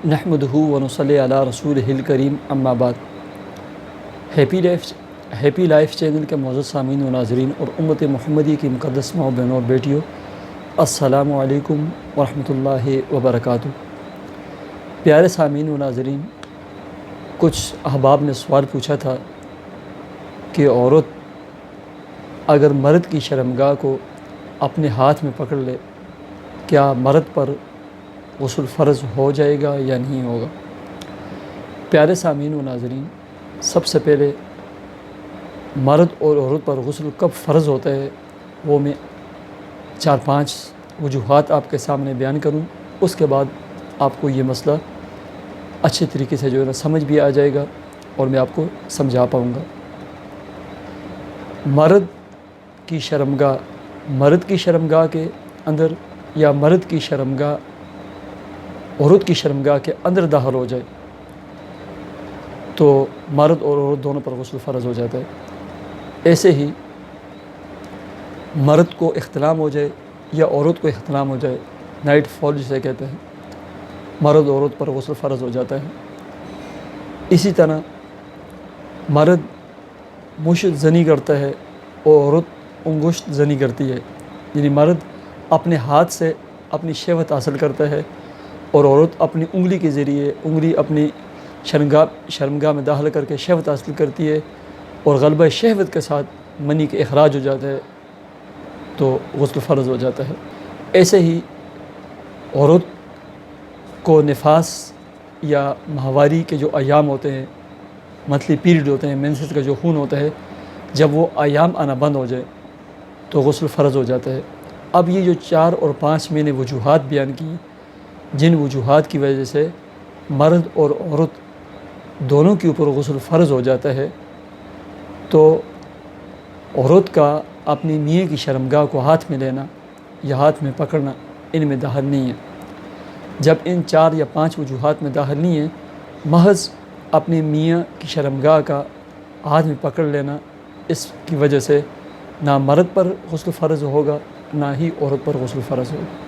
نحمدہ ونصلی علی رسولہ الکریم اما بعد۔ ہیپی لائف چینل کے معزز سامعین و ناظرین اور امت محمدی کی مقدس ماں بہنوں اور بیٹیوں، السلام علیکم ورحمۃ اللہ وبرکاتہ۔ پیارے سامعین و ناظرین، کچھ احباب نے سوال پوچھا تھا کہ عورت اگر مرد کی شرمگاہ کو اپنے ہاتھ میں پکڑ لے، کیا مرد پر غسل فرض ہو جائے گا یا نہیں ہوگا؟ پیارے سامعین و ناظرین، سب سے پہلے مرد اور عورت پر غسل کب فرض ہوتا ہے وہ میں 4-5 وجوہات آپ کے سامنے بیان کروں، اس کے بعد آپ کو یہ مسئلہ اچھے طریقے سے سمجھ بھی آ جائے گا اور میں آپ کو سمجھا پاؤں گا۔ مرد کی شرمگاہ کے اندر یا مرد کی شرمگاہ عورت کی شرمگاہ کے اندر داخل ہو جائے تو مرد اور عورت دونوں پر غسل فرض ہو جاتا ہے۔ ایسے ہی مرد کو احتلام ہو جائے یا عورت کو احتلام ہو جائے، نائٹ فال جسے کہتے ہیں، مرد عورت پر غسل فرض ہو جاتا ہے۔ اسی طرح مرد مشت زنی کرتا ہے اور عورت انگشت زنی کرتی ہے، یعنی مرد اپنے ہاتھ سے اپنی شہوت حاصل کرتا ہے اور عورت اپنی انگلی کے ذریعے انگلی اپنی شرمگاہ میں داخل کر کے شہوت حاصل کرتی ہے اور غلبہ شہوت کے ساتھ منی کے اخراج ہو جاتا ہے تو غسل فرض ہو جاتا ہے۔ ایسے ہی عورت کو نفاس یا ماہواری کے جو ایام ہوتے ہیں، منتھلی پیریڈ ہوتے ہیں، مینسز کا جو خون ہوتا ہے، جب وہ ایام آنا بند ہو جائے تو غسل فرض ہو جاتا ہے۔ اب یہ جو 4 اور 5 میں نے وجوہات بیان کی، جن وجوہات کی وجہ سے مرد اور عورت دونوں کے اوپر غسل فرض ہو جاتا ہے، تو عورت کا اپنی میاں کی شرمگاہ کو ہاتھ میں لینا یا ہاتھ میں پکڑنا ان میں داخل نہیں ہے۔ جب ان 4 یا 5 وجوہات میں داخل نہیں ہے، محض اپنی میاں کی شرمگاہ کا ہاتھ میں پکڑ لینا، اس کی وجہ سے نہ مرد پر غسل فرض ہوگا نہ ہی عورت پر غسل فرض ہوگا۔